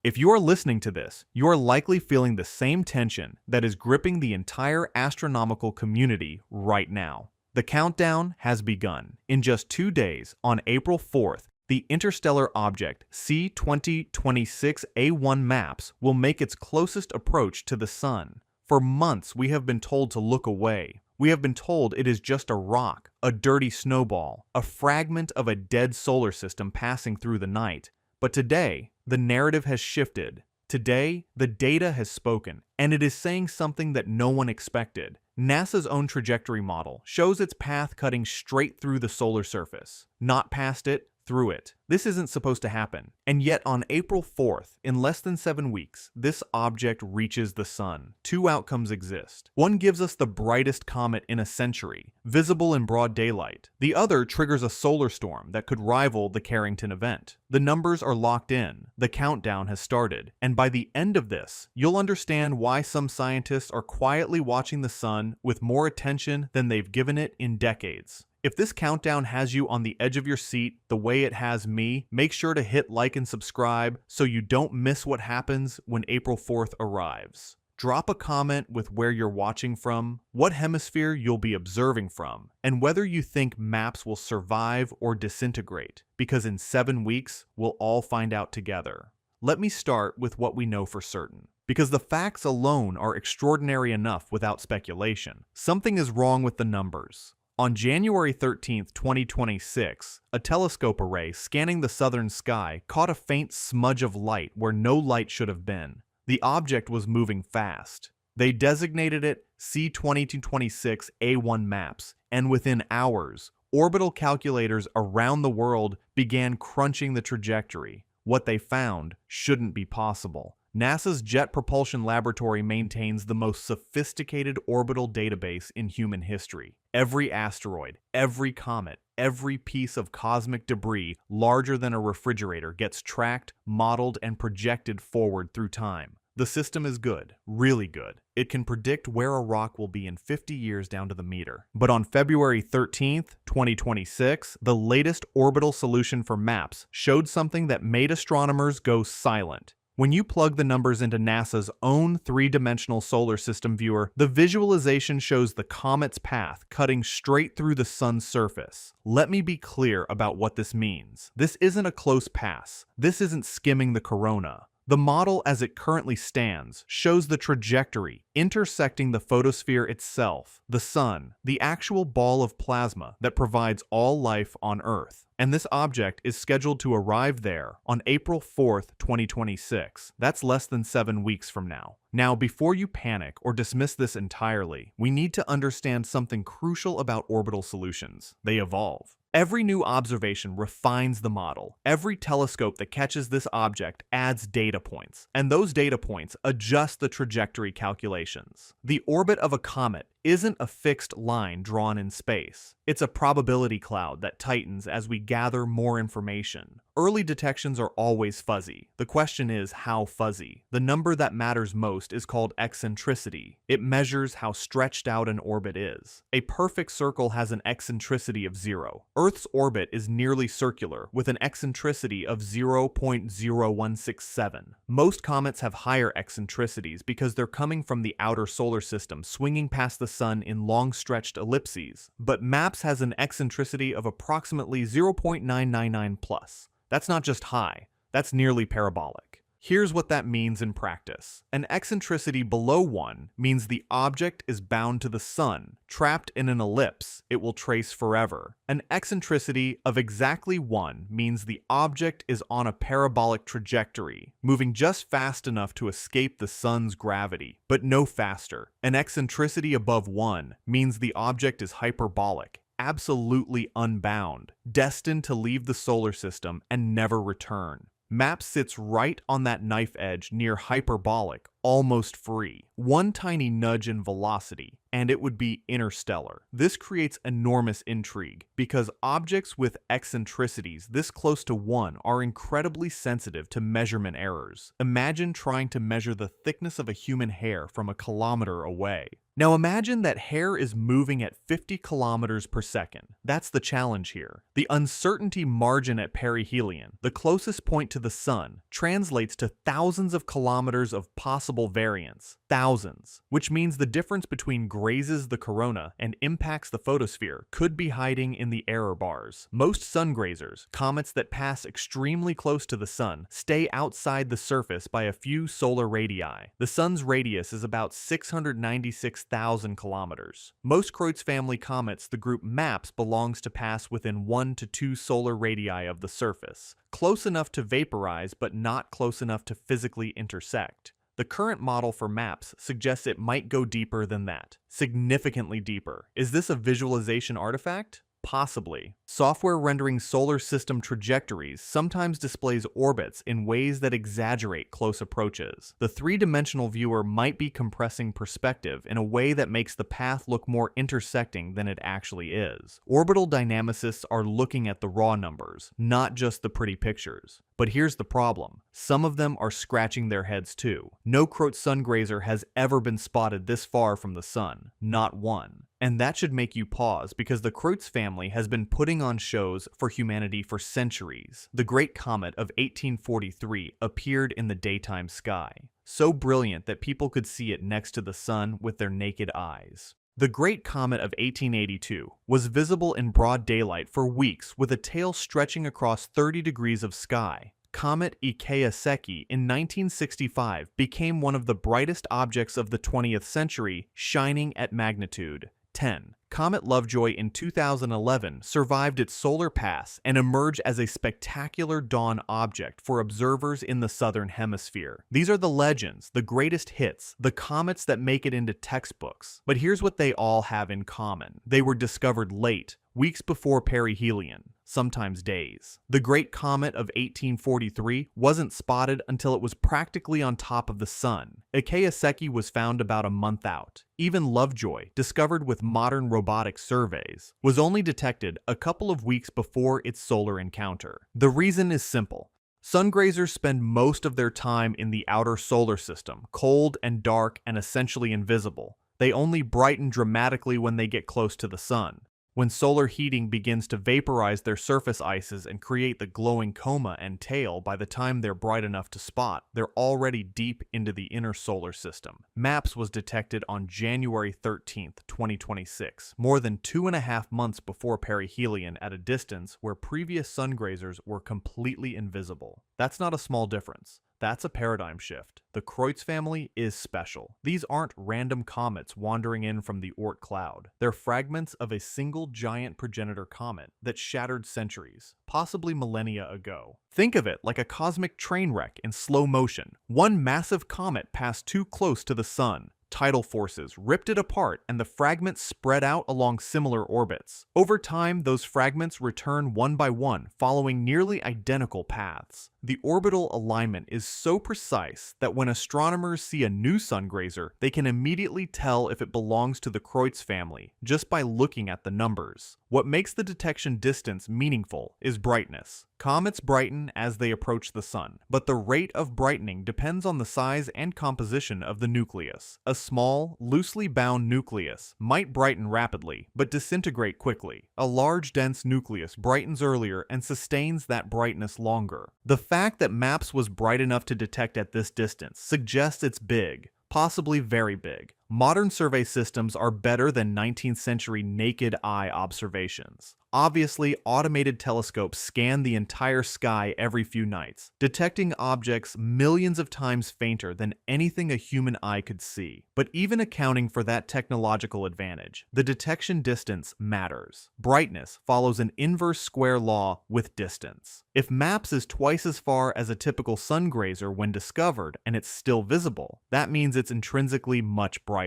If you are listening to this, you are likely feeling the same tension that is gripping the entire astronomical community right now. The countdown has begun. In just 2 days, on April 4th, the interstellar object C2026A1 MAPS will make its closest approach to the Sun. For months, we have been told to look away. We have been told it is just a rock, a dirty snowball, a fragment of a dead solar system passing through the night. But today, the narrative has shifted. Today, the data has spoken, and it is saying something that no one expected. NASA's own trajectory model shows its path cutting straight through the solar surface, not past it, through it. This isn't supposed to happen. And yet on April 4th, in less than 7 weeks, this object reaches the Sun. 2 outcomes exist. One gives us the brightest comet in a century, visible in broad daylight. The other triggers a solar storm that could rival the Carrington event. The numbers are locked in, the countdown has started, and by the end of this, you'll understand why some scientists are quietly watching the Sun with more attention than they've given it in decades. If this countdown has you on the edge of your seat the way it has me, make sure to hit like and subscribe so you don't miss what happens when April 4th arrives. Drop a comment with where you're watching from, what hemisphere you'll be observing from, and whether you think MAPS will survive or disintegrate, because in 7 weeks, we'll all find out together. Let me start with what we know for certain, because the facts alone are extraordinary enough without speculation. Something is wrong with the numbers. On January 13, 2026, a telescope array scanning the southern sky caught a faint smudge of light where no light should have been. The object was moving fast. They designated it C2026A1 MAPS, and within hours, orbital calculators around the world began crunching the trajectory. What they found shouldn't be possible. NASA's Jet Propulsion Laboratory maintains the most sophisticated orbital database in human history. Every asteroid, every comet, every piece of cosmic debris larger than a refrigerator gets tracked, modeled, and projected forward through time. The system is good, really good. It can predict where a rock will be in 50 years down to the meter. But on February 13th, 2026, the latest orbital solution for MAPS showed something that made astronomers go silent. When you plug the numbers into NASA's own 3-dimensional solar system viewer, the visualization shows the comet's path cutting straight through the Sun's surface. Let me be clear about what this means. This isn't a close pass. This isn't skimming the corona. The model as it currently stands shows the trajectory intersecting the photosphere itself, the Sun, the actual ball of plasma that provides all life on Earth. And this object is scheduled to arrive there on April 4th, 2026. That's less than 7 weeks from now. Now, before you panic or dismiss this entirely, we need to understand something crucial about orbital solutions. They evolve. Every new observation refines the model. Every telescope that catches this object adds data points, and those data points adjust the trajectory calculations. The orbit of a comet isn't a fixed line drawn in space. It's a probability cloud that tightens as we gather more information. Early detections are always fuzzy. The question is, how fuzzy? The number that matters most is called eccentricity. It measures how stretched out an orbit is. A perfect circle has an eccentricity of 0. Earth's orbit is nearly circular, with an eccentricity of 0.0167. Most comets have higher eccentricities because they're coming from the outer solar system, swinging past the Sun in long-stretched ellipses. But MAPS has an eccentricity of approximately 0.999 plus. That's not just high, that's nearly parabolic. Here's what that means in practice. An eccentricity below 1 means the object is bound to the Sun, trapped in an ellipse it will trace forever. An eccentricity of exactly 1 means the object is on a parabolic trajectory, moving just fast enough to escape the Sun's gravity, but no faster. An eccentricity above 1 means the object is hyperbolic, absolutely unbound, destined to leave the solar system and never return. MAPS sits right on that knife edge near hyperbolic, almost free. One tiny nudge in velocity, and it would be interstellar. This creates enormous intrigue, because objects with eccentricities this close to 1 are incredibly sensitive to measurement errors. Imagine trying to measure the thickness of a human hair from a kilometer away. Now imagine that hair is moving at 50 kilometers per second. That's the challenge here. The uncertainty margin at perihelion, the closest point to the sun, translates to thousands of kilometers of possible variance. Thousands. Which means the difference between grazes the corona and impacts the photosphere could be hiding in the error bars. Most sungrazers, comets that pass extremely close to the sun, stay outside the surface by a few solar radii. The sun's radius is about 696,000 kilometers. Most Creutz-family comets the group MAPS belongs to pass within 1 to 2 solar radii of the surface, close enough to vaporize but not close enough to physically intersect. The current model for MAPS suggests it might go deeper than that, significantly deeper. Is this a visualization artifact? Possibly. Software rendering solar system trajectories sometimes displays orbits in ways that exaggerate close approaches. The three-dimensional viewer might be compressing perspective in a way that makes the path look more intersecting than it actually is. Orbital dynamicists are looking at the raw numbers, not just the pretty pictures. But here's the problem. Some of them are scratching their heads too. No Creutz sungrazer has ever been spotted this far from the sun. Not one. And that should make you pause because the Creutz family has been putting on shows for humanity for centuries. The Great Comet of 1843 appeared in the daytime sky, so brilliant that people could see it next to the sun with their naked eyes. The Great Comet of 1882 was visible in broad daylight for weeks with a tail stretching across 30 degrees of sky. Comet Ikeya-Seki in 1965 became one of the brightest objects of the 20th century, shining at magnitude 10. Comet Lovejoy in 2011 survived its solar pass and emerged as a spectacular dawn object for observers in the southern hemisphere. These are the legends, the greatest hits, the comets that make it into textbooks. But here's what they all have in common. They were discovered late, weeks before perihelion, sometimes days. The Great Comet of 1843 wasn't spotted until it was practically on top of the sun. Ikeya-Seki was found about a month out. Even Lovejoy, discovered with modern robotic surveys, was only detected a couple of weeks before its solar encounter. The reason is simple. Sungrazers spend most of their time in the outer solar system, cold and dark and essentially invisible. They only brighten dramatically when they get close to the sun. When solar heating begins to vaporize their surface ices and create the glowing coma and tail, by the time they're bright enough to spot, they're already deep into the inner solar system. MAPS was detected on January 13, 2026, more than 2.5 months before perihelion at a distance where previous sungrazers were completely invisible. That's not a small difference. That's a paradigm shift. The Creutz family is special. These aren't random comets wandering in from the Oort cloud. They're fragments of a single giant progenitor comet that shattered centuries, possibly millennia ago. Think of it like a cosmic train wreck in slow motion. One massive comet passed too close to the sun. Tidal forces ripped it apart and the fragments spread out along similar orbits. Over time, those fragments return one by one, following nearly identical paths. The orbital alignment is so precise that when astronomers see a new sungrazer, they can immediately tell if it belongs to the Creutz family just by looking at the numbers. What makes the detection distance meaningful is brightness. Comets brighten as they approach the sun, but the rate of brightening depends on the size and composition of the nucleus. A small, loosely bound nucleus might brighten rapidly, but disintegrate quickly. A large, dense nucleus brightens earlier and sustains that brightness longer. The fact that MAPS was bright enough to detect at this distance suggests it's big, possibly very big. Modern survey systems are better than 19th century naked eye observations. Obviously, automated telescopes scan the entire sky every few nights, detecting objects millions of times fainter than anything a human eye could see. But even accounting for that technological advantage, the detection distance matters. Brightness follows an inverse square law with distance. If MAPS is twice as far as a typical sungrazer when discovered and it's still visible, that means it's intrinsically much brighter.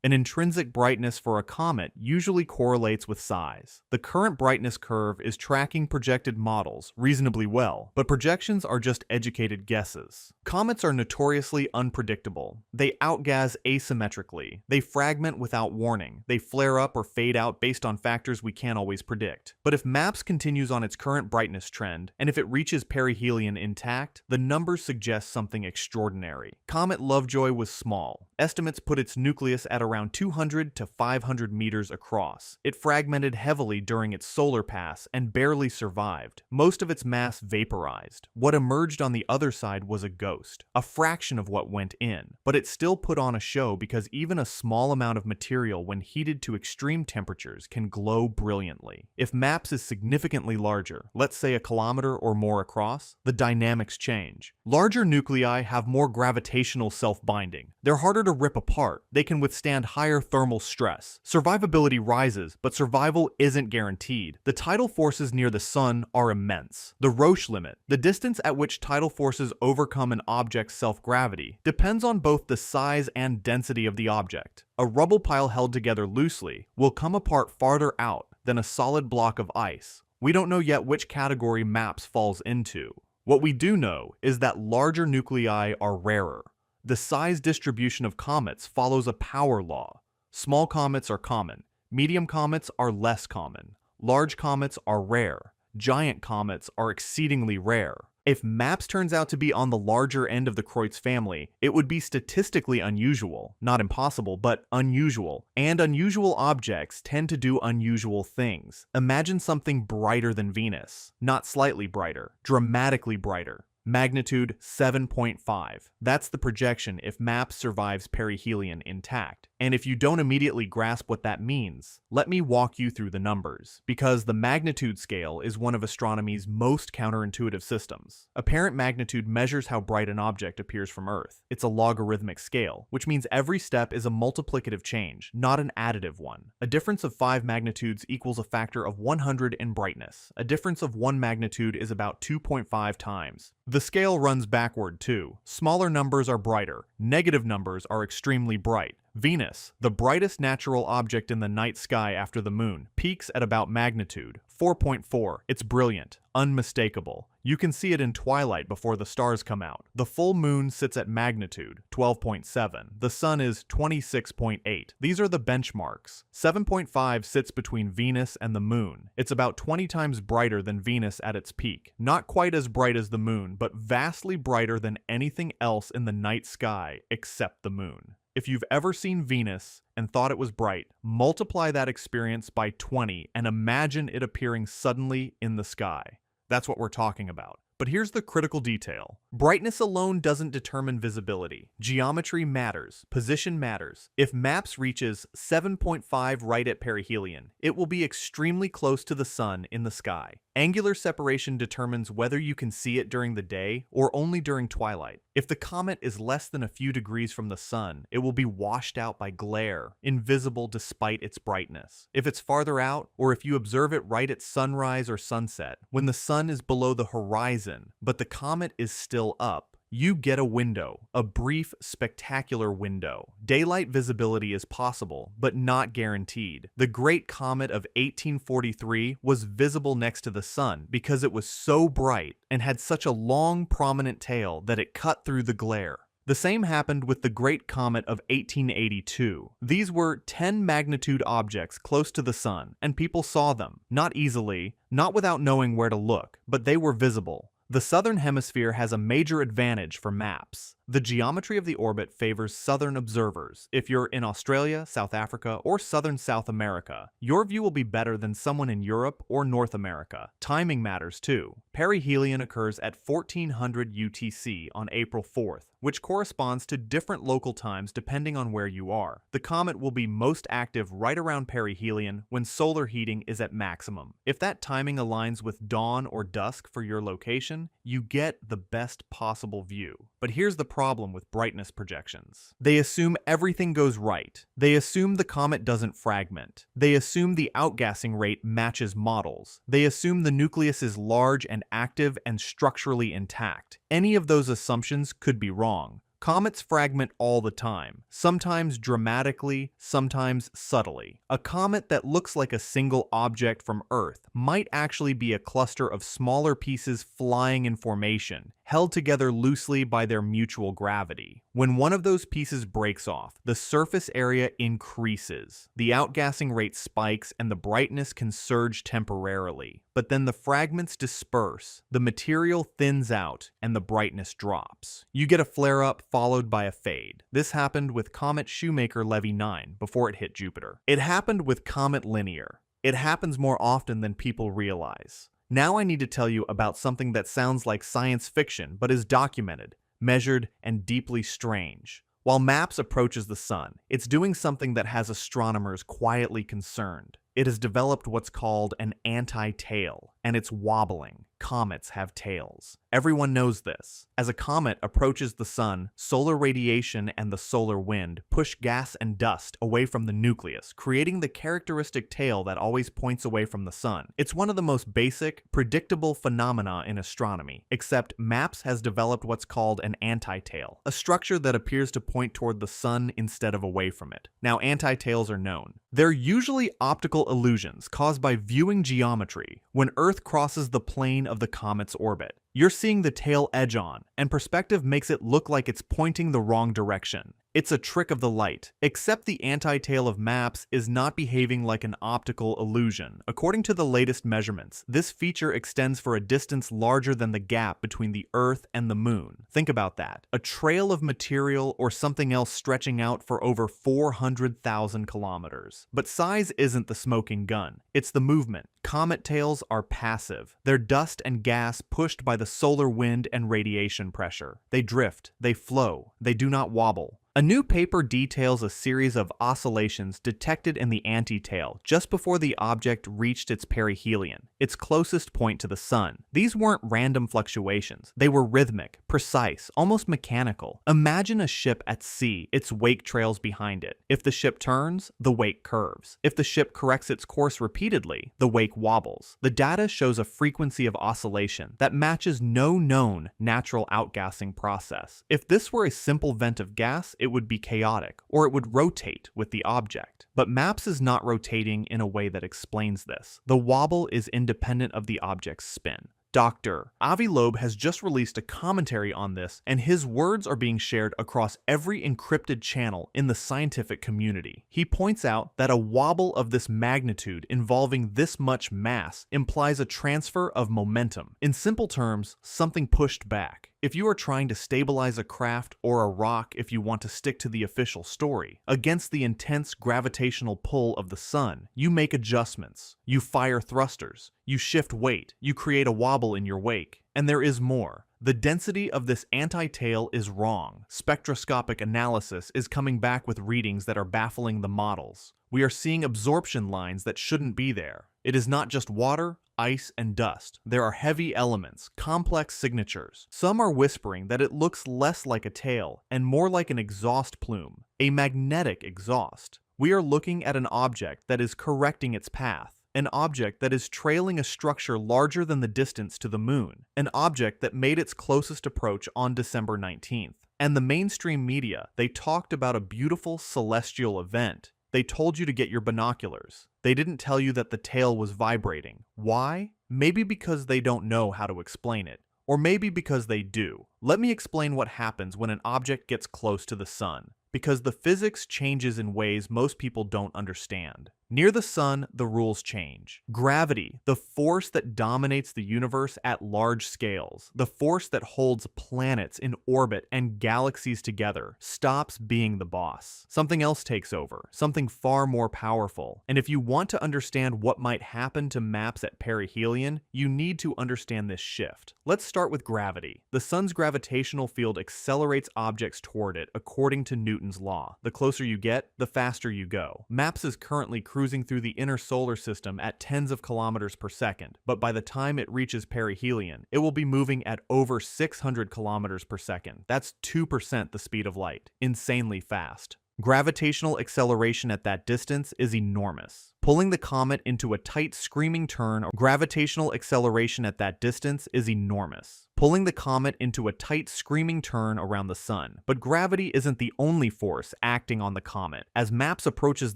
An intrinsic brightness for a comet usually correlates with size. The current brightness curve is tracking projected models reasonably well, but projections are just educated guesses. Comets are notoriously unpredictable. They outgas asymmetrically. They fragment without warning. They flare up or fade out based on factors we can't always predict. But if MAPS continues on its current brightness trend, and if it reaches perihelion intact, the numbers suggest something extraordinary. Comet Lovejoy was small. Estimates put its nucleus at around 200 to 500 meters across. It fragmented heavily during its solar pass and barely survived. Most of its mass vaporized. What emerged on the other side was a ghost, a fraction of what went in, but it still put on a show because even a small amount of material when heated to extreme temperatures can glow brilliantly. If MAPS is significantly larger, let's say a kilometer or more across, the dynamics change. Larger nuclei have more gravitational self-binding. They're harder to rip apart. They can withstand higher thermal stress. Survivability rises, but survival isn't guaranteed. The tidal forces near the sun are immense. The Roche limit, the distance at which tidal forces overcome an object's self-gravity, depends on both the size and density of the object. A rubble pile held together loosely will come apart farther out than a solid block of ice. We don't know yet which category MAPS falls into. What we do know is that larger nuclei are rarer. The size distribution of comets follows a power law. Small comets are common. Medium comets are less common. Large comets are rare. Giant comets are exceedingly rare. If MAPS turns out to be on the larger end of the Creutz-family, it would be statistically unusual, not impossible, but unusual. And unusual objects tend to do unusual things. Imagine something brighter than Venus. Not slightly brighter, dramatically brighter. Magnitude 7.5. That's the projection if MAPS survives perihelion intact. And if you don't immediately grasp what that means, let me walk you through the numbers, because the magnitude scale is one of astronomy's most counterintuitive systems. Apparent magnitude measures how bright an object appears from Earth. It's a logarithmic scale, which means every step is a multiplicative change, not an additive one. A difference of 5 magnitudes equals a factor of 100 in brightness. A difference of 1 magnitude is about 2.5 times. The scale runs backward too. Smaller numbers are brighter. Negative numbers are extremely bright. Venus, the brightest natural object in the night sky after the moon, peaks at about magnitude 4.4. It's brilliant, unmistakable. You can see it in twilight before the stars come out. The full moon sits at magnitude 12.7. The sun is 26.8. These are the benchmarks. 7.5 sits between Venus and the moon. It's about 20 times brighter than Venus at its peak. Not quite as bright as the moon, but vastly brighter than anything else in the night sky except the moon. If you've ever seen Venus and thought it was bright, multiply that experience by 20 and imagine it appearing suddenly in the sky. That's what we're talking about. But here's the critical detail. Brightness alone doesn't determine visibility. Geometry matters. Position matters. If MAPS reaches 7.5 right at perihelion, it will be extremely close to the sun in the sky. Angular separation determines whether you can see it during the day or only during twilight. If the comet is less than a few degrees from the sun, it will be washed out by glare, invisible despite its brightness. If it's farther out, or if you observe it right at sunrise or sunset, when the sun is below the horizon, but the comet is still up, you get a window, a brief, spectacular window. Daylight visibility is possible, but not guaranteed. The Great Comet of 1843 was visible next to the sun because it was so bright and had such a long, prominent tail that it cut through the glare. The same happened with the Great Comet of 1882. These were 10 magnitude objects close to the sun, and people saw them. Not easily, not without knowing where to look, but they were visible. The southern hemisphere has a major advantage for MAPS. The geometry of the orbit favors southern observers. If you're in Australia, South Africa, or southern South America, your view will be better than someone in Europe or North America. Timing matters too. Perihelion occurs at 1400 UTC on April 4th, which corresponds to different local times depending on where you are. The comet will be most active right around perihelion when solar heating is at maximum. If that timing aligns with dawn or dusk for your location, you get the best possible view. But here's the problem with brightness projections. They assume everything goes right. They assume the comet doesn't fragment. They assume the outgassing rate matches models. They assume the nucleus is large and active and structurally intact. Any of those assumptions could be wrong. Comets fragment all the time, sometimes dramatically, sometimes subtly. A comet that looks like a single object from Earth might actually be a cluster of smaller pieces flying in formation, held together loosely by their mutual gravity. When one of those pieces breaks off, the surface area increases. The outgassing rate spikes and the brightness can surge temporarily. But then the fragments disperse, the material thins out, and the brightness drops. You get a flare-up followed by a fade. This happened with Comet Shoemaker-Levy 9 before it hit Jupiter. It happened with Comet Linear. It happens more often than people realize. Now I need to tell you about something that sounds like science fiction but is documented, measured, and deeply strange. While MAPS approaches the sun, it's doing something that has astronomers quietly concerned. It has developed what's called an anti-tail, and it's wobbling. Comets have tails. Everyone knows this. As a comet approaches the sun, solar radiation and the solar wind push gas and dust away from the nucleus, creating the characteristic tail that always points away from the sun. It's one of the most basic, predictable phenomena in astronomy, except MAPS has developed what's called an anti-tail, a structure that appears to point toward the sun instead of away from it. Now, anti-tails are known. They're usually optical illusions caused by viewing geometry when Earth crosses the plane of the comet's orbit. You're seeing the tail edge on, and perspective makes it look like it's pointing the wrong direction. It's a trick of the light, except the anti-tail of MAPS is not behaving like an optical illusion. According to the latest measurements, this feature extends for a distance larger than the gap between the Earth and the Moon. Think about that. A trail of material or something else stretching out for over 400,000 kilometers. But size isn't the smoking gun. It's the movement. Comet tails are passive. They're dust and gas pushed by the solar wind and radiation pressure. They drift, they flow, they do not wobble. A new paper details a series of oscillations detected in the anti-tail just before the object reached its perihelion, its closest point to the sun. These weren't random fluctuations. They were rhythmic, precise, almost mechanical. Imagine a ship at sea, its wake trails behind it. If the ship turns, the wake curves. If the ship corrects its course repeatedly, the wake wobbles. The data shows a frequency of oscillation that matches no known natural outgassing process. If this were a simple vent of gas, it would be chaotic, or it would rotate with the object. But MAPS is not rotating in a way that explains this. The wobble is independent of the object's spin. Dr. Avi Loeb has just released a commentary on this, and his words are being shared across every encrypted channel in the scientific community. He points out that a wobble of this magnitude involving this much mass implies a transfer of momentum. In simple terms, something pushed back. If you are trying to stabilize a craft or a rock, if you want to stick to the official story, against the intense gravitational pull of the sun, you make adjustments. You fire thrusters. You shift weight. You create a wobble in your wake. And there is more. The density of this anti-tail is wrong. Spectroscopic analysis is coming back with readings that are baffling the models. We are seeing absorption lines that shouldn't be there. It is not just water, ice, and dust. There are heavy elements, complex signatures. Some are whispering that it looks less like a tail and more like an exhaust plume, a magnetic exhaust. We are looking at an object that is correcting its path. An object that is trailing a structure larger than the distance to the moon, an object that made its closest approach on December 19th. And the mainstream media, they talked about a beautiful celestial event. They told you to get your binoculars. They didn't tell you that the tail was vibrating. Why? Maybe because they don't know how to explain it. Or maybe because they do. Let me explain what happens when an object gets close to the sun. Because the physics changes in ways most people don't understand. Near the sun, the rules change. Gravity, the force that dominates the universe at large scales, the force that holds planets in orbit and galaxies together, stops being the boss. Something else takes over, something far more powerful. And if you want to understand what might happen to MAPS at perihelion, you need to understand this shift. Let's start with gravity. The sun's gravitational field accelerates objects toward it according to Newton's law. The closer you get, the faster you go. MAPS is currently cruising through the inner solar system at tens of kilometers per second, but by the time it reaches perihelion, it will be moving at over 600 kilometers per second. That's 2% the speed of light. Insanely fast. Gravitational acceleration at that distance is enormous. Pulling the comet into a tight screaming turn, gravitational acceleration at that distance is enormous. Pulling the comet into a tight screaming turn around the sun. But gravity isn't the only force acting on the comet. As MAPS approaches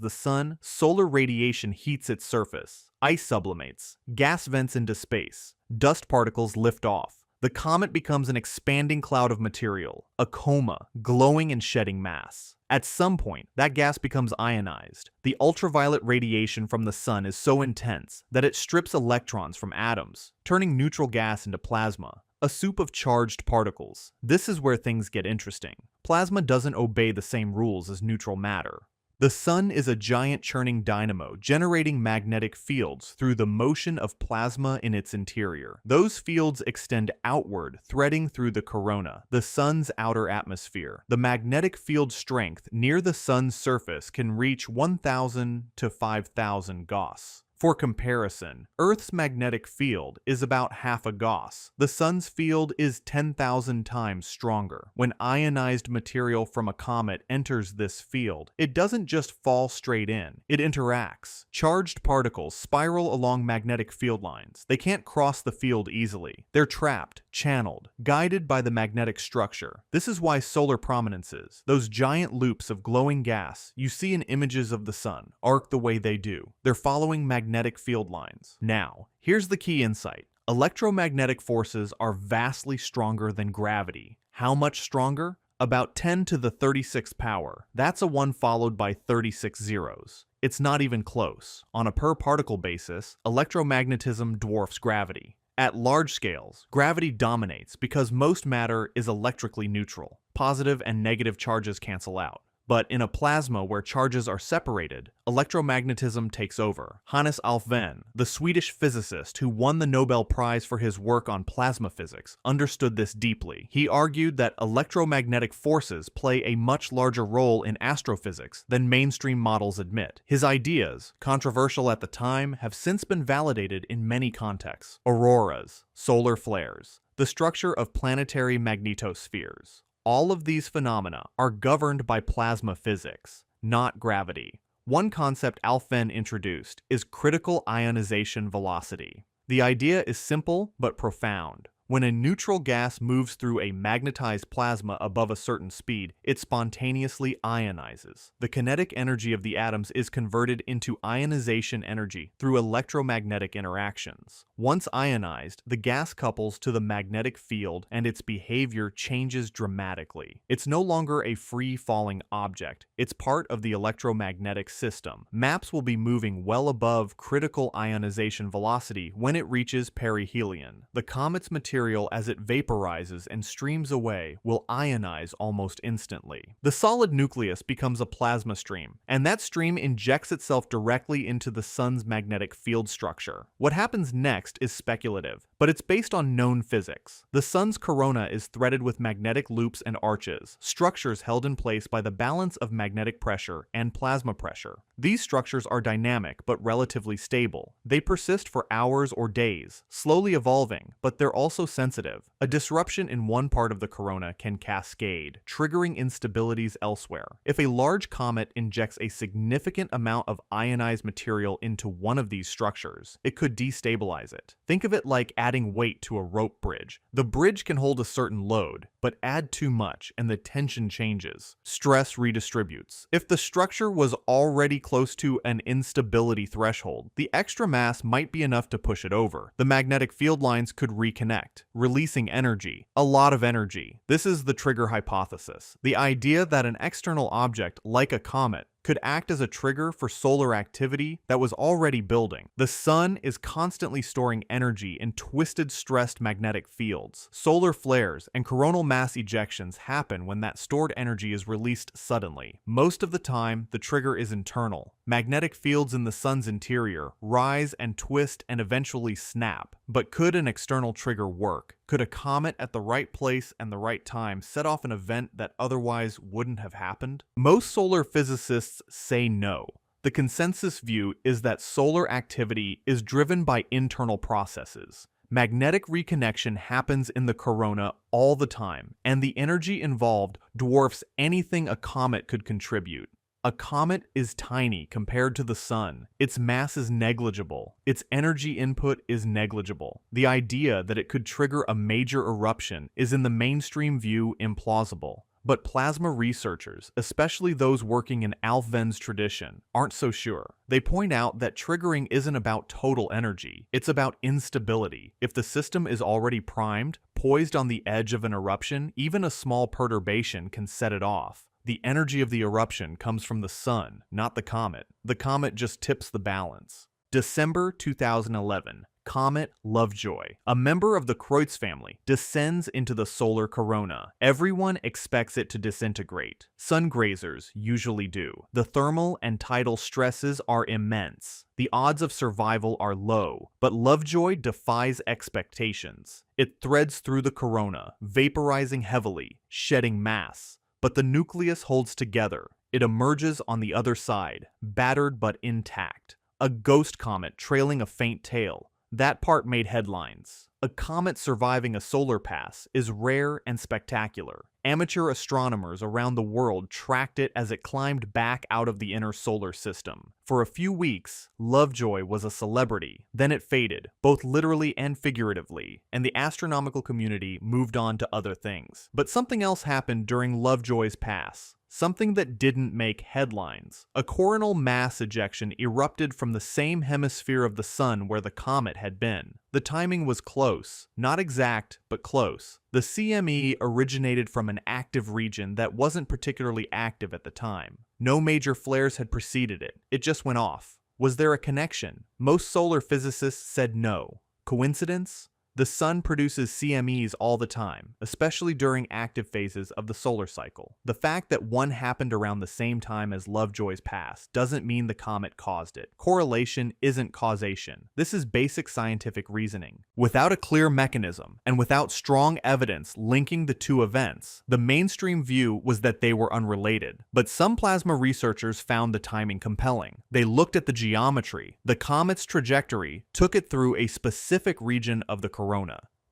the sun, solar radiation heats its surface. Ice sublimates. Gas vents into space. Dust particles lift off. The comet becomes an expanding cloud of material, a coma, glowing and shedding mass. At some point, that gas becomes ionized. The ultraviolet radiation from the sun is so intense that it strips electrons from atoms, turning neutral gas into plasma, a soup of charged particles. This is where things get interesting. Plasma doesn't obey the same rules as neutral matter. The sun is a giant churning dynamo generating magnetic fields through the motion of plasma in its interior. Those fields extend outward, threading through the corona, the sun's outer atmosphere. The magnetic field strength near the sun's surface can reach 1,000 to 5,000 Gauss. For comparison, Earth's magnetic field is about half a Gauss. The sun's field is 10,000 times stronger. When ionized material from a comet enters this field, it doesn't just fall straight in, it interacts. Charged particles spiral along magnetic field lines. They can't cross the field easily. They're trapped, channeled, guided by the magnetic structure. This is why solar prominences, those giant loops of glowing gas you see in images of the sun, arc the way they do. They're following magnetic field lines. Now, here's the key insight. Electromagnetic forces are vastly stronger than gravity. How much stronger? About 10 to the 36th power. That's a 1 followed by 36 zeros. It's not even close. On a per-particle basis, electromagnetism dwarfs gravity. At large scales, gravity dominates because most matter is electrically neutral. Positive and negative charges cancel out. But in a plasma where charges are separated, electromagnetism takes over. Hannes Alfvén, the Swedish physicist who won the Nobel Prize for his work on plasma physics, understood this deeply. He argued that electromagnetic forces play a much larger role in astrophysics than mainstream models admit. His ideas, controversial at the time, have since been validated in many contexts. Auroras, solar flares, the structure of planetary magnetospheres. All of these phenomena are governed by plasma physics, not gravity. One concept Alfvén introduced is critical ionization velocity. The idea is simple but profound. When a neutral gas moves through a magnetized plasma above a certain speed, it spontaneously ionizes. The kinetic energy of the atoms is converted into ionization energy through electromagnetic interactions. Once ionized, the gas couples to the magnetic field and its behavior changes dramatically. It's no longer a free-falling object. It's part of the electromagnetic system. Maps will be moving well above critical ionization velocity when it reaches perihelion. The comet's material as it vaporizes and streams away will ionize almost instantly. The solid nucleus becomes a plasma stream, and that stream injects itself directly into the sun's magnetic field structure. What happens next is speculative, but it's based on known physics. The sun's corona is threaded with magnetic loops and arches, structures held in place by the balance of magnetic pressure and plasma pressure. These structures are dynamic but relatively stable. They persist for hours or days, slowly evolving, but they're also sensitive. A disruption in one part of the corona can cascade, triggering instabilities elsewhere. If a large comet injects a significant amount of ionized material into one of these structures, it could destabilize it. Think of it like adding weight to a rope bridge. The bridge can hold a certain load, but add too much and the tension changes. Stress redistributes. If the structure was already close to an instability threshold, the extra mass might be enough to push it over. The magnetic field lines could reconnect, releasing energy, a lot of energy. This is the trigger hypothesis, the idea that an external object like a comet could act as a trigger for solar activity that was already building. The sun is constantly storing energy in twisted, stressed magnetic fields. Solar flares and coronal mass ejections happen when that stored energy is released suddenly. Most of the time, the trigger is internal. Magnetic fields in the sun's interior rise and twist and eventually snap. But could an external trigger work? Could a comet at the right place and the right time set off an event that otherwise wouldn't have happened? Most solar physicists say no. The consensus view is that solar activity is driven by internal processes. Magnetic reconnection happens in the corona all the time, and the energy involved dwarfs anything a comet could contribute. A comet is tiny compared to the sun. Its mass is negligible. Its energy input is negligible. The idea that it could trigger a major eruption is in the mainstream view implausible. But plasma researchers, especially those working in Alfvén's tradition, aren't so sure. They point out that triggering isn't about total energy, it's about instability. If the system is already primed, poised on the edge of an eruption, even a small perturbation can set it off. The energy of the eruption comes from the sun, not the comet. The comet just tips the balance. December 2011. Comet Lovejoy, a member of the Creutz-family, descends into the solar corona. Everyone expects it to disintegrate. Sungrazers usually do. The thermal and tidal stresses are immense. The odds of survival are low, but Lovejoy defies expectations. It threads through the corona, vaporizing heavily, shedding mass. But the nucleus holds together. It emerges on the other side, battered but intact. A ghost comet trailing a faint tail. That part made headlines. A comet surviving a solar pass is rare and spectacular. Amateur astronomers around the world tracked it as it climbed back out of the inner solar system. For a few weeks, Lovejoy was a celebrity. Then it faded, both literally and figuratively, and the astronomical community moved on to other things. But something else happened during Lovejoy's pass. Something that didn't make headlines. A coronal mass ejection erupted from the same hemisphere of the sun where the comet had been. The timing was close. Not exact, but close. The CME originated from an active region that wasn't particularly active at the time. No major flares had preceded it. It just went off. Was there a connection? Most solar physicists said no. Coincidence? The sun produces CMEs all the time, especially during active phases of the solar cycle. The fact that one happened around the same time as Lovejoy's pass doesn't mean the comet caused it. Correlation isn't causation. This is basic scientific reasoning. Without a clear mechanism, and without strong evidence linking the two events, the mainstream view was that they were unrelated. But some plasma researchers found the timing compelling. They looked at the geometry. The comet's trajectory took it through a specific region of the corona.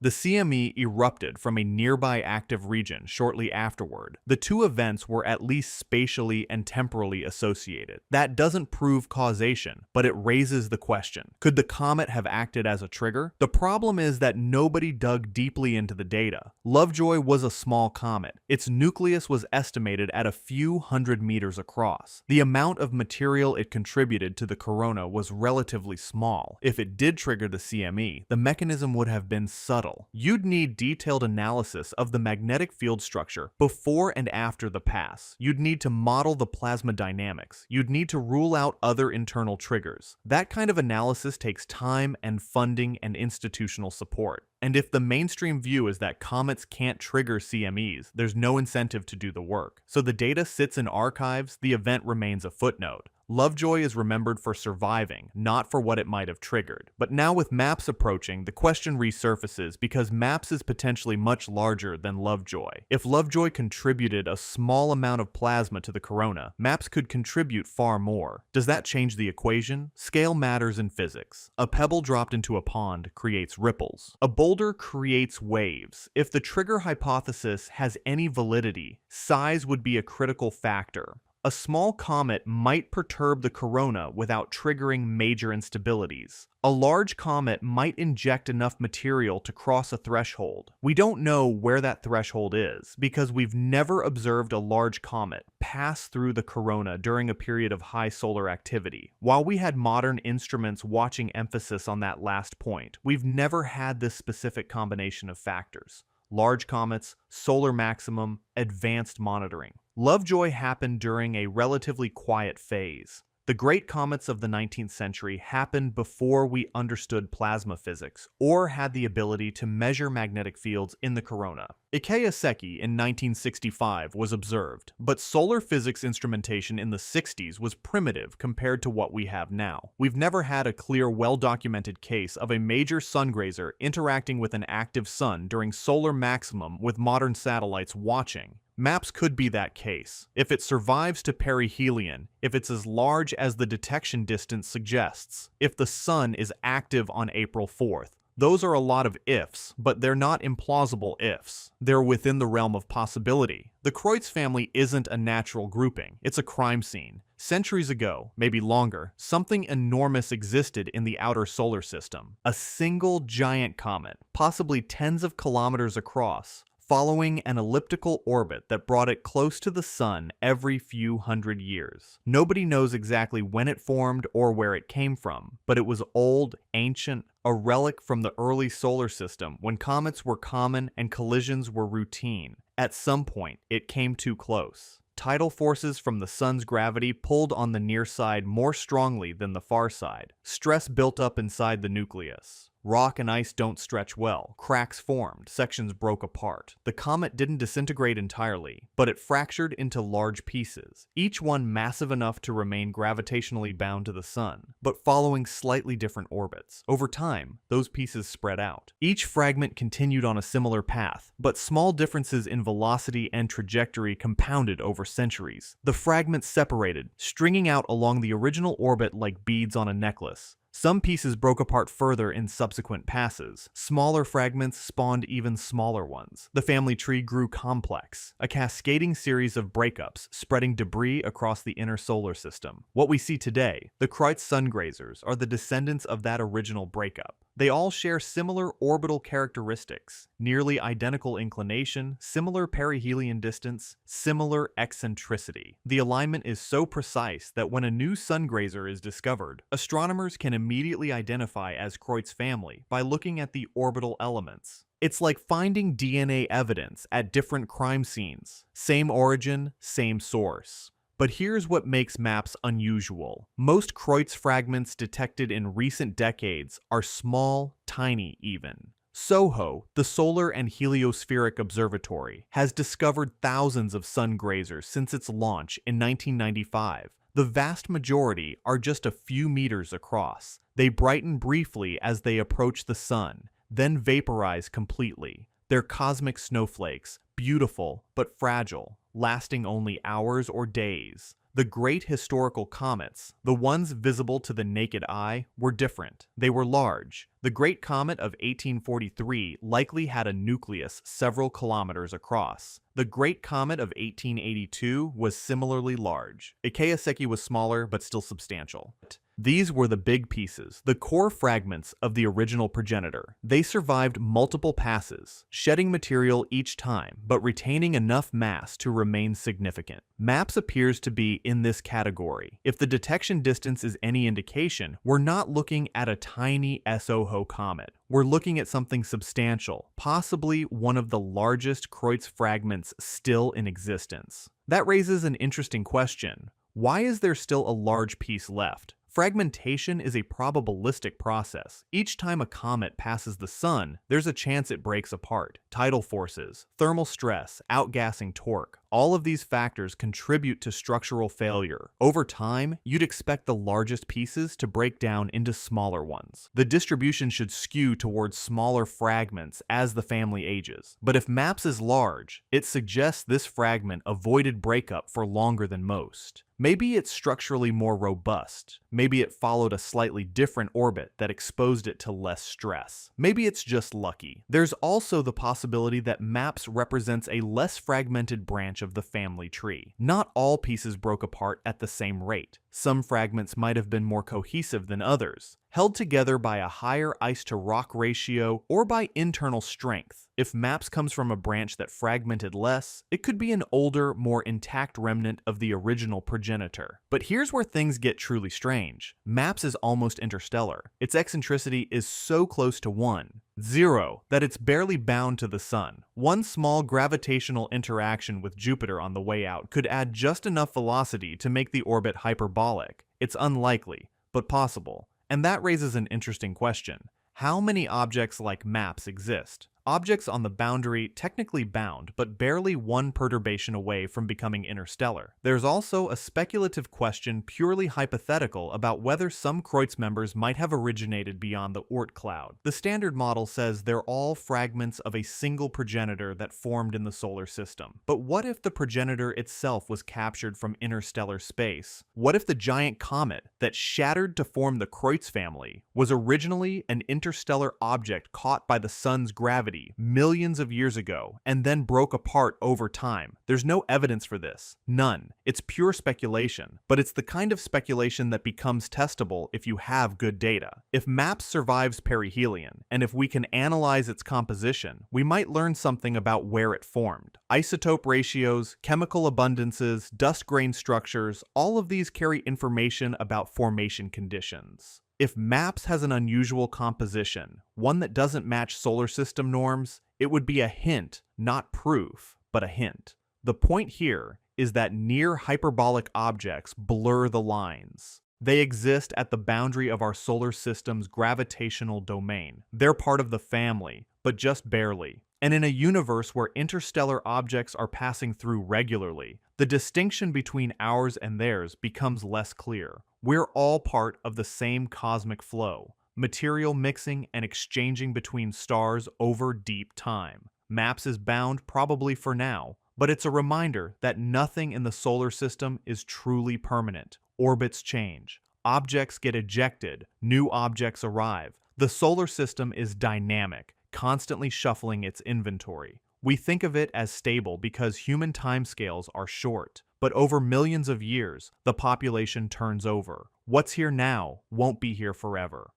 The CME erupted from a nearby active region shortly afterward. The two events were at least spatially and temporally associated. That doesn't prove causation, but it raises the question. Could the comet have acted as a trigger? The problem is that nobody dug deeply into the data. Lovejoy was a small comet. Its nucleus was estimated at a few hundred meters across. The amount of material it contributed to the corona was relatively small. If it did trigger the CME, the mechanism would have been subtle. You'd need detailed analysis of the magnetic field structure before and after the pass. You'd need to model the plasma dynamics. You'd need to rule out other internal triggers. That kind of analysis takes time and funding and institutional support. And if the mainstream view is that comets can't trigger CMEs, there's no incentive to do the work. So the data sits in archives, the event remains a footnote. Lovejoy is remembered for surviving, not for what it might have triggered. But now with MAPS approaching, the question resurfaces because MAPS is potentially much larger than Lovejoy. If Lovejoy contributed a small amount of plasma to the corona, MAPS could contribute far more. Does that change the equation? Scale matters in physics. A pebble dropped into a pond creates ripples. A boulder creates waves. If the trigger hypothesis has any validity, size would be a critical factor. A small comet might perturb the corona without triggering major instabilities. A large comet might inject enough material to cross a threshold. We don't know where that threshold is because we've never observed a large comet pass through the corona during a period of high solar activity. While we had modern instruments watching emphasis on that last point, we've never had this specific combination of factors. Large comets, solar maximum, advanced monitoring. Lovejoy happened during a relatively quiet phase. The Great Comets of the 19th century happened before we understood plasma physics or had the ability to measure magnetic fields in the corona. Ikeya Seki in 1965 was observed, but solar physics instrumentation in the 60s was primitive compared to what we have now. We've never had a clear, well-documented case of a major sungrazer interacting with an active sun during solar maximum with modern satellites watching. MAPS could be that case. If it survives to perihelion, if it's as large as the detection distance suggests, if the sun is active on April 4th. Those are a lot of ifs, but they're not implausible ifs. They're within the realm of possibility. The Creutz-family isn't a natural grouping, it's a crime scene. Centuries ago, maybe longer, something enormous existed in the outer solar system. A single giant comet, possibly tens of kilometers across, following an elliptical orbit that brought it close to the sun every few hundred years. Nobody knows exactly when it formed or where it came from, but it was old, ancient, a relic from the early solar system when comets were common and collisions were routine. At some point, it came too close. Tidal forces from the sun's gravity pulled on the near side more strongly than the far side. Stress built up inside the nucleus. Rock and ice don't stretch well. Cracks formed, sections broke apart. The comet didn't disintegrate entirely, but it fractured into large pieces, each one massive enough to remain gravitationally bound to the sun, but following slightly different orbits. Over time, those pieces spread out. Each fragment continued on a similar path, but small differences in velocity and trajectory compounded over centuries. The fragments separated, stringing out along the original orbit like beads on a necklace. Some pieces broke apart further in subsequent passes. Smaller fragments spawned even smaller ones. The family tree grew complex, a cascading series of breakups spreading debris across the inner solar system. What we see today, the Creutz sungrazers, are the descendants of that original breakup. They all share similar orbital characteristics, nearly identical inclination, similar perihelion distance, similar eccentricity. The alignment is so precise that when a new sungrazer is discovered, astronomers can immediately identify as Creutz-family by looking at the orbital elements. It's like finding DNA evidence at different crime scenes. Same origin, same source. But here's what makes maps unusual. Most Creutz fragments detected in recent decades are small, tiny even. SOHO, the Solar and Heliospheric Observatory, has discovered thousands of sungrazers since its launch in 1995. The vast majority are just a few meters across. They brighten briefly as they approach the sun, then vaporize completely. They're cosmic snowflakes, beautiful but fragile, lasting only hours or days. The great historical comets, the ones visible to the naked eye, were different. They were large. The Great Comet of 1843 likely had a nucleus several kilometers across. The Great Comet of 1882 was similarly large. Ikeyaseki was smaller but still substantial. These were the big pieces, the core fragments of the original progenitor. They survived multiple passes, shedding material each time, but retaining enough mass to remain significant. MAPS appears to be in this category. If the detection distance is any indication, we're not looking at a tiny SOHO comet. We're looking at something substantial, possibly one of the largest Creutz fragments still in existence. That raises an interesting question. Why is there still a large piece left? Fragmentation is a probabilistic process. Each time a comet passes the sun, there's a chance it breaks apart. Tidal forces, thermal stress, outgassing torque, all of these factors contribute to structural failure. Over time, you'd expect the largest pieces to break down into smaller ones. The distribution should skew towards smaller fragments as the family ages. But if MAPS is large, it suggests this fragment avoided breakup for longer than most. Maybe it's structurally more robust. Maybe it followed a slightly different orbit that exposed it to less stress. Maybe it's just lucky. There's also the possibility that MAPS represents a less fragmented branch of the family tree. Not all pieces broke apart at the same rate. Some fragments might have been more cohesive than others, held together by a higher ice-to-rock ratio or by internal strength. If MAPS comes from a branch that fragmented less, it could be an older, more intact remnant of the original progenitor. But here's where things get truly strange. MAPS is almost interstellar. Its eccentricity is so close to 1, 0, that it's barely bound to the sun. One small gravitational interaction with Jupiter on the way out could add just enough velocity to make the orbit hyperbolic. It's unlikely, but possible. And that raises an interesting question. How many objects like MAPS exist? Objects on the boundary, technically bound, but barely one perturbation away from becoming interstellar. There's also a speculative question, purely hypothetical, about whether some Creutz members might have originated beyond the Oort cloud. The standard model says they're all fragments of a single progenitor that formed in the solar system. But what if the progenitor itself was captured from interstellar space? What if the giant comet that shattered to form the Creutz family was originally an interstellar object caught by the sun's gravity activity millions of years ago and then broke apart over time. There's no evidence for this. None. It's pure speculation, but it's the kind of speculation that becomes testable if you have good data. If MAPS survives perihelion, and if we can analyze its composition, we might learn something about where it formed. Isotope ratios, chemical abundances, dust grain structures, all of these carry information about formation conditions. If MAPS has an unusual composition, one that doesn't match solar system norms, it would be a hint, not proof, but a hint. The point here is that near hyperbolic objects blur the lines. They exist at the boundary of our solar system's gravitational domain. They're part of the family, but just barely. And in a universe where interstellar objects are passing through regularly, the distinction between ours and theirs becomes less clear. We're all part of the same cosmic flow, material mixing and exchanging between stars over deep time. MAPS is bound probably for now, but it's a reminder that nothing in the solar system is truly permanent. Orbits change, objects get ejected, new objects arrive. The solar system is dynamic, constantly shuffling its inventory. We think of it as stable because human timescales are short, but over millions of years, the population turns over. What's here now won't be here forever.